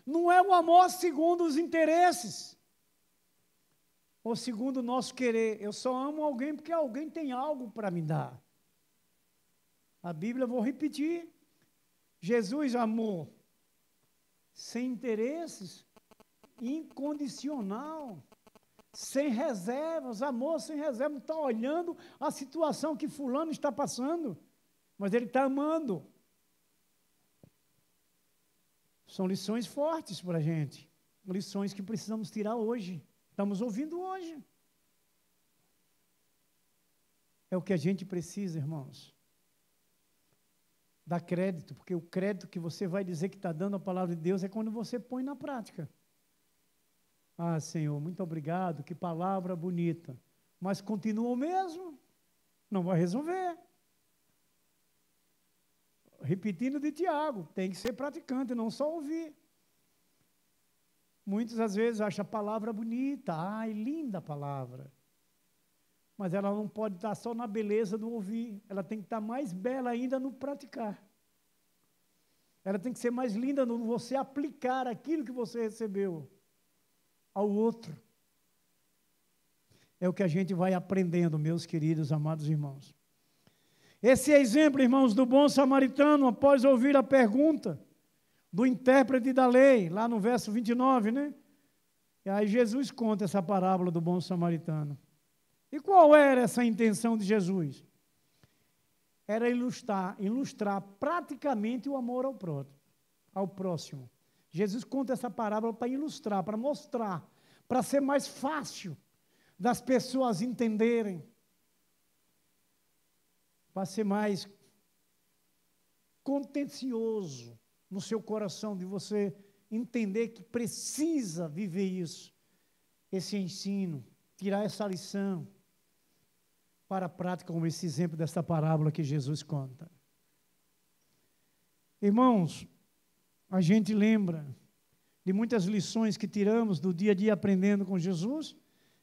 Não é o amor segundo os interesses, ou segundo o nosso querer. Eu só amo alguém porque alguém tem algo para me dar. A Bíblia, vou repetir, Jesus amou sem interesses, incondicional, sem reservas, amor sem reserva, não está olhando a situação que fulano está passando, mas ele está amando. São lições fortes para a gente, lições que precisamos tirar hoje, estamos ouvindo hoje. É o que a gente precisa, irmãos. Dá crédito, porque o crédito que você vai dizer que está dando à palavra de Deus é quando você põe na prática. Ah, Senhor, muito obrigado, que palavra bonita. Mas continua o mesmo, não vai resolver. Repetindo de Tiago, tem que ser praticante, não só ouvir. Muitas às vezes acham a palavra bonita, ai, linda a palavra. Mas ela não pode estar só na beleza do ouvir, ela tem que estar mais bela ainda no praticar. Ela tem que ser mais linda no você aplicar aquilo que você recebeu ao outro. É o que a gente vai aprendendo, meus queridos, amados irmãos. Esse exemplo, irmãos, do bom samaritano, após ouvir a pergunta do intérprete da lei, lá no verso 29, né? E aí Jesus conta essa parábola do bom samaritano. E qual era essa intenção de Jesus? Era ilustrar praticamente o amor ao próximo. Jesus conta essa parábola para ilustrar, para mostrar, para ser mais fácil das pessoas entenderem, para ser mais contencioso no seu coração, de você entender que precisa viver isso, esse ensino, tirar essa lição para a prática, como esse exemplo desta parábola que Jesus conta. Irmãos, a gente lembra de muitas lições que tiramos do dia a dia aprendendo com Jesus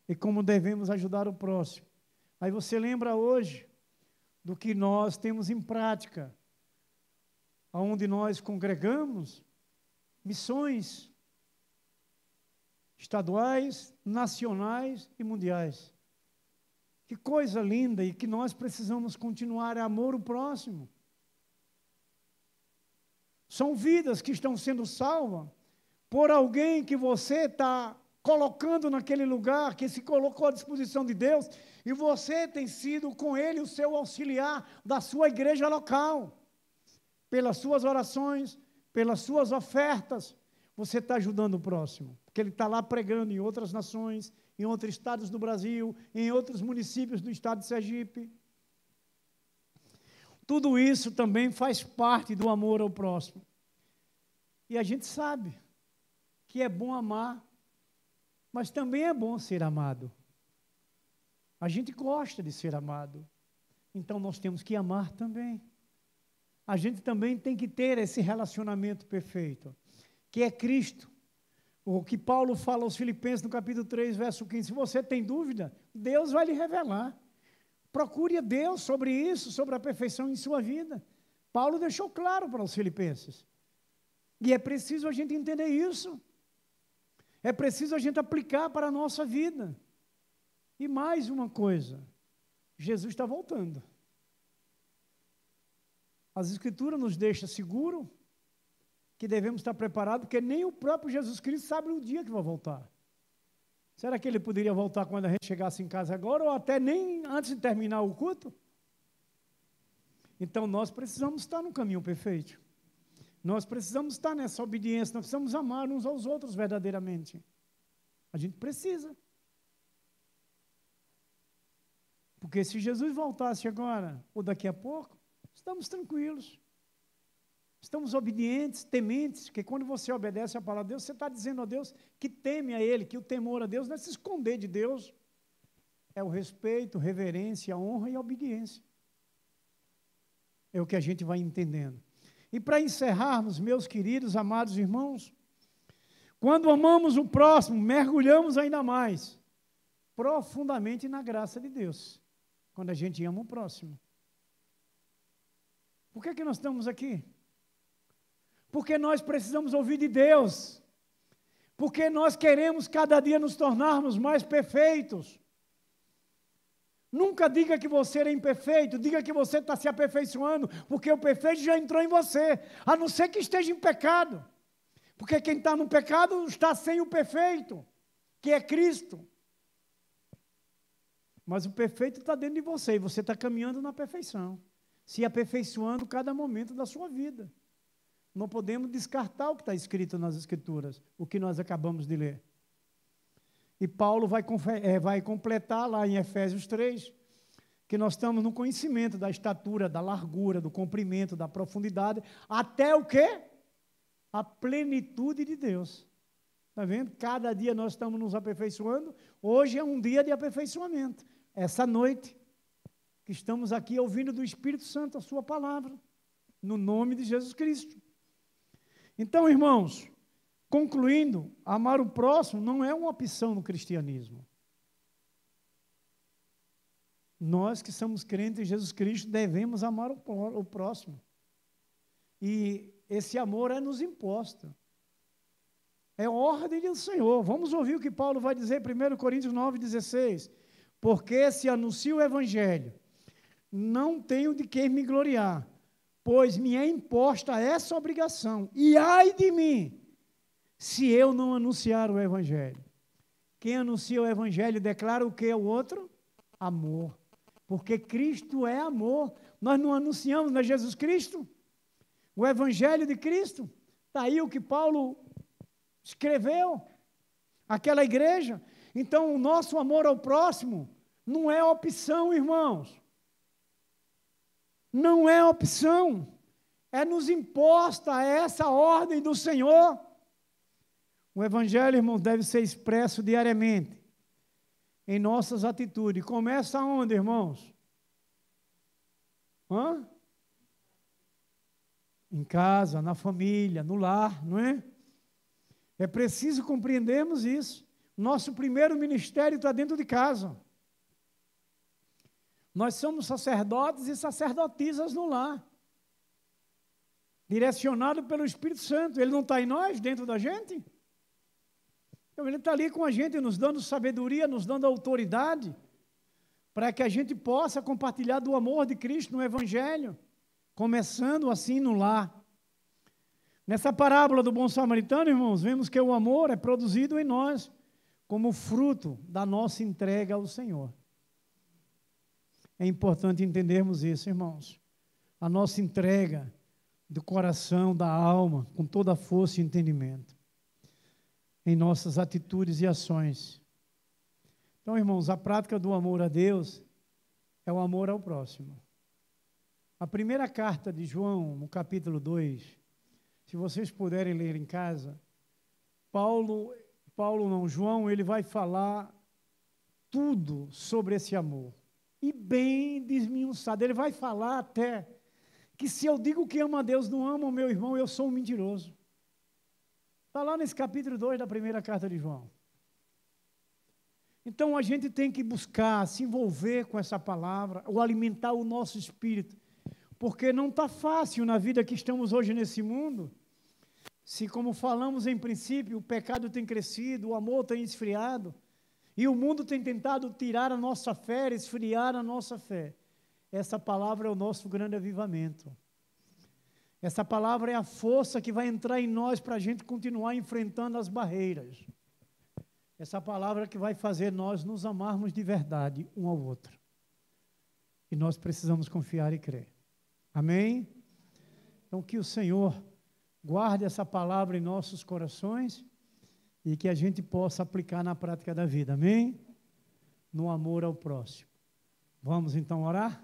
e como devemos ajudar o próximo. Aí você lembra hoje do que nós temos em prática, aonde nós congregamos, missões estaduais, nacionais e mundiais. Que coisa linda, e que nós precisamos continuar, é amor ao próximo. São vidas que estão sendo salvas por alguém que você está colocando naquele lugar, que se colocou à disposição de Deus, e você tem sido com ele o seu auxiliar da sua igreja local. pelas suas orações, pelas suas ofertas, você está ajudando o próximo. Porque ele está lá pregando em outras nações, em outros estados do Brasil, em outros municípios do estado de Sergipe. Tudo isso também faz parte do amor ao próximo. E a gente sabe que é bom amar, mas também é bom ser amado. A gente gosta de ser amado, então nós temos que amar também. A gente também tem que ter esse relacionamento perfeito, que é Cristo. O que Paulo fala aos Filipenses no capítulo 3, verso 15, se você tem dúvida, Deus vai lhe revelar. Procure a Deus sobre isso, sobre a perfeição em sua vida. Paulo deixou claro para os Filipenses. E é preciso a gente entender isso. É preciso a gente aplicar para a nossa vida. E mais uma coisa, Jesus está voltando. As Escrituras nos deixam seguro que devemos estar preparados, porque nem o próprio Jesus Cristo sabe o dia que vai voltar. Será que ele poderia voltar quando a gente chegasse em casa agora, ou até nem antes de terminar o culto? Então, nós precisamos estar no caminho perfeito. Nós precisamos estar nessa obediência, nós precisamos amar uns aos outros verdadeiramente. A gente precisa. Porque se Jesus voltasse agora, ou daqui a pouco, estamos tranquilos. Estamos obedientes, tementes, porque quando você obedece a palavra de Deus, você está dizendo a Deus que teme a Ele, que o temor a Deus não é se esconder de Deus, é o respeito, reverência, honra e obediência. É o que a gente vai entendendo. E para encerrarmos, meus queridos, amados irmãos, quando amamos o próximo, mergulhamos ainda mais, profundamente na graça de Deus, quando a gente ama o próximo. Por que nós estamos aqui? Porque nós precisamos ouvir de Deus, porque nós queremos cada dia nos tornarmos mais perfeitos. Nunca diga que você é imperfeito, diga que você está se aperfeiçoando, porque o perfeito já entrou em você, a não ser que esteja em pecado, porque quem está no pecado está sem o perfeito, que é Cristo. Mas o perfeito está dentro de você, e você está caminhando na perfeição, se aperfeiçoando cada momento da sua vida. Não podemos descartar o que está escrito nas Escrituras, o que nós acabamos de ler. E Paulo vai completar lá em Efésios 3, que nós estamos no conhecimento da estatura, da largura, do comprimento, da profundidade, até o quê? A plenitude de Deus. Está vendo? Cada dia nós estamos nos aperfeiçoando. Hoje é um dia de aperfeiçoamento. Essa noite, que estamos aqui ouvindo do Espírito Santo a sua palavra, no nome de Jesus Cristo. Então, irmãos, concluindo, amar o próximo não é uma opção no cristianismo. Nós que somos crentes em Jesus Cristo devemos amar o próximo. E esse amor é nos imposto. É ordem do Senhor. Vamos ouvir o que Paulo vai dizer em 1 Coríntios 9,16. Porque se anuncio o Evangelho, não tenho de que me gloriar, pois me é imposta essa obrigação. E ai de mim, se eu não anunciar o Evangelho. Quem anuncia o Evangelho declara o que ao outro? Amor. Porque Cristo é amor. Nós não anunciamos, não é Jesus Cristo? O Evangelho de Cristo. Está aí o que Paulo escreveu. Aquela igreja. Então, o nosso amor ao próximo não é opção, irmãos. Não é opção. É nos imposta essa ordem do Senhor. O Evangelho, irmãos, deve ser expresso diariamente em nossas atitudes. Começa onde, irmãos? Em casa, na família, no lar, não é? É preciso compreendermos isso. Nosso primeiro ministério está dentro de casa. Nós somos sacerdotes e sacerdotisas no lar. Direcionado pelo Espírito Santo. Ele não está em nós, dentro da gente? Então, ele está ali com a gente, nos dando sabedoria, nos dando autoridade, para que a gente possa compartilhar do amor de Cristo no Evangelho, começando assim no lar. Nessa parábola do bom samaritano, irmãos, vemos que o amor é produzido em nós, como fruto da nossa entrega ao Senhor. É importante entendermos isso, irmãos. A nossa entrega do coração, da alma, com toda a força e entendimento, em nossas atitudes e ações. Então, irmãos, a prática do amor a Deus é o amor ao próximo. A primeira carta de João, no capítulo 2, se vocês puderem ler em casa, João, ele vai falar tudo sobre esse amor. E bem desmiuçado. Ele vai falar até que se eu digo que amo a Deus, não amo o meu irmão, eu sou um mentiroso. Está lá nesse capítulo 2 da primeira carta de João. Então, a gente tem que buscar se envolver com essa palavra, ou alimentar o nosso espírito, porque não está fácil na vida que estamos hoje nesse mundo, se, como falamos em princípio, o pecado tem crescido, o amor tem esfriado, e o mundo tem tentado tirar a nossa fé, esfriar a nossa fé. Essa palavra é o nosso grande avivamento. Essa palavra é a força que vai entrar em nós para a gente continuar enfrentando as barreiras. Essa palavra que vai fazer nós nos amarmos de verdade um ao outro. E nós precisamos confiar e crer. Amém? Então, que o Senhor guarde essa palavra em nossos corações e que a gente possa aplicar na prática da vida. Amém? No amor ao próximo. Vamos então orar?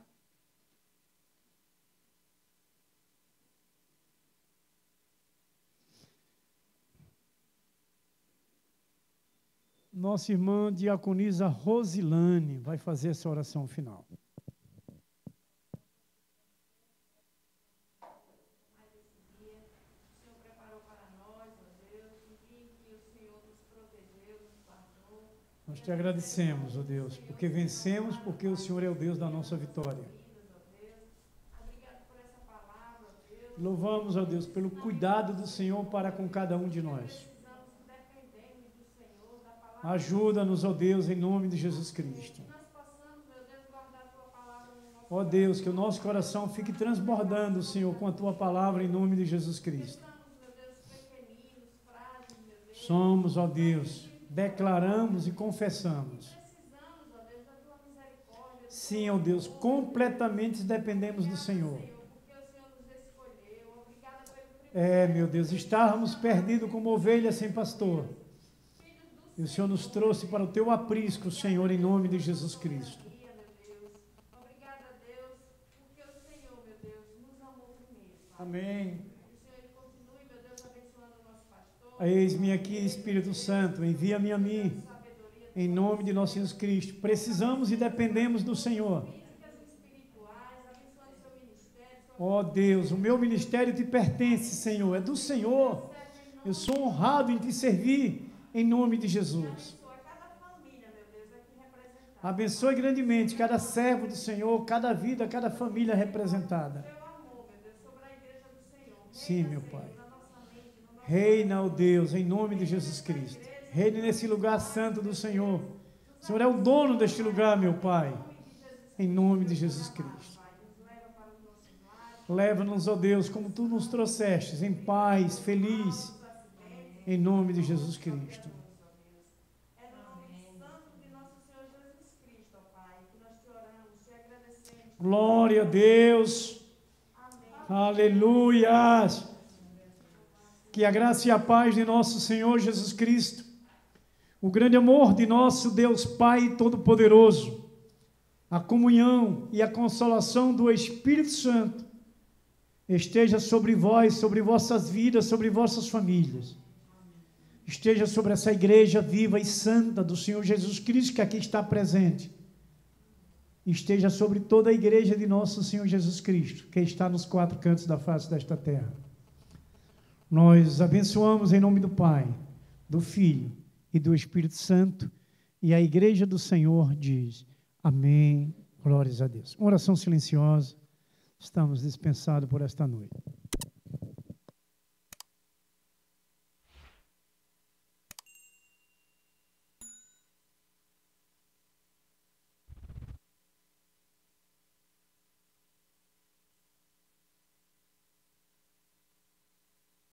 Nossa irmã diaconisa Rosilane vai fazer essa oração final. Nós te agradecemos, ó Deus, porque vencemos, porque o Senhor é o Deus da nossa vitória. Louvamos, ó Deus, pelo cuidado do Senhor para com cada um de nós. Ajuda-nos, ó Deus, em nome de Jesus Cristo. Ó Deus, que o nosso coração fique transbordando, Senhor, com a Tua palavra em nome de Jesus Cristo. Somos, ó Deus, declaramos e confessamos. Sim, ó Deus, completamente dependemos do Senhor. Meu Deus, estávamos perdidos como ovelhas sem pastor. E o Senhor nos trouxe para o Teu aprisco, Senhor, em nome de Jesus Cristo. Amém. Eis-me aqui, Espírito Santo, envia-me a mim, em nome de nosso Jesus Cristo. Precisamos e dependemos do Senhor. Ó Deus, o meu ministério te pertence, Senhor, é do Senhor. Eu sou honrado em te servir, em nome de Jesus. Abençoe grandemente cada servo do Senhor, cada vida, cada família representada. Sim, meu Pai. Reina, ó Deus, em nome de Jesus Cristo. Reine nesse lugar santo do Senhor. O Senhor é o dono deste lugar, meu Pai. Em nome de Jesus Cristo. Leva-nos, ó Deus, como Tu nos trouxestes, em paz, feliz, em nome de Jesus Cristo. É no nome santo de nosso Senhor Jesus Cristo, ó Pai, que nós te oramos, te agradecemos. Glória a Deus. Amém. Aleluia. Que a graça e a paz de nosso Senhor Jesus Cristo, o grande amor de nosso Deus Pai Todo-Poderoso, a comunhão e a consolação do Espírito Santo esteja sobre vós, sobre vossas vidas, sobre vossas famílias. Esteja sobre essa igreja viva e santa do Senhor Jesus Cristo que aqui está presente. Esteja sobre toda a igreja de nosso Senhor Jesus Cristo, que está nos quatro cantos da face desta terra. Nós abençoamos em nome do Pai, do Filho e do Espírito Santo, e a igreja do Senhor diz, amém, glórias a Deus. Uma oração silenciosa, estamos dispensados por esta noite.